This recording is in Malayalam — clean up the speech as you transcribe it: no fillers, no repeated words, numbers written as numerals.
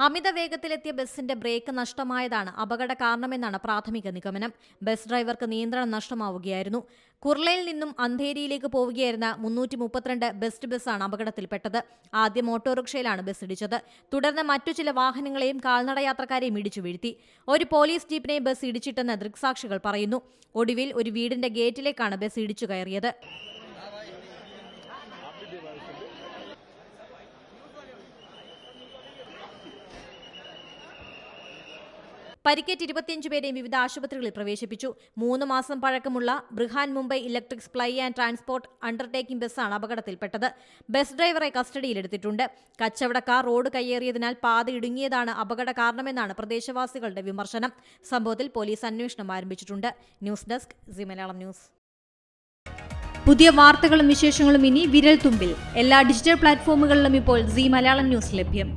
അമിത വേഗത്തിലെത്തിയ ബസിന്റെ ബ്രേക്ക് നഷ്ടമായതാണ് അപകട കാരണമെന്നാണ് പ്രാഥമിക നിഗമനം. ബസ് ഡ്രൈവർക്ക് നിയന്ത്രണം നഷ്ടമാവുകയായിരുന്നു. കുർളയിൽ നിന്നും അന്ധേരിയിലേക്ക് പോവുകയായിരുന്ന 332 ബെസ്റ്റ് ബസ്സാണ് അപകടത്തിൽപ്പെട്ടത്. ആദ്യം ഓട്ടോറിക്ഷയിലാണ് ബസ് ഇടിച്ചത്. തുടർന്ന് മറ്റു ചില വാഹനങ്ങളെയും കാൽനടയാത്രക്കാരെയും ഇടിച്ചു വീഴ്ത്തി. ഒരു പോലീസ് ജീപ്പിനെ ബസ് ഇടിച്ചിട്ടെന്ന് ദൃക്സാക്ഷികൾ പറയുന്നു. ഒടുവിൽ ഒരു വീടിന്റെ ഗേറ്റിലേക്കാണ് ബസ് ഇടിച്ചു കയറിയത്. പരിക്കേറ്റ് 25 പേരെയും വിവിധ ആശുപത്രികളിൽ പ്രവേശിപ്പിച്ചു. 3 മാസം പഴക്കമുള്ള Brihan Mumbai electric supply and transport undertaking ബസ്സാണ് അപകടത്തിൽപ്പെട്ടത്. ബസ് ഡ്രൈവറെ കസ്റ്റഡിയിലെടുത്തിട്ടുണ്ട്. കച്ചവടക്കാർ റോഡ് കയ്യേറിയതിനാൽ പാത ഇടുങ്ങിയതാണ് അപകട കാരണമെന്നാണ് പ്രദേശവാസികളുടെ വിമർശനം. സംഭവത്തിൽ പോലീസ് അന്വേഷണം ആരംഭിച്ചിട്ടുണ്ട്. News desk Zee Malayalam news. പുതിയ വാർത്തകളും വിശേഷങ്ങളും ഇനി വിരൽ തുമ്പിൽ. എല്ലാ ഡിജിറ്റൽ പ്ലാറ്റ്ഫോമുകളിലും ഇപ്പോൾ സീ മലയാളം ന്യൂസ് ലഭ്യം.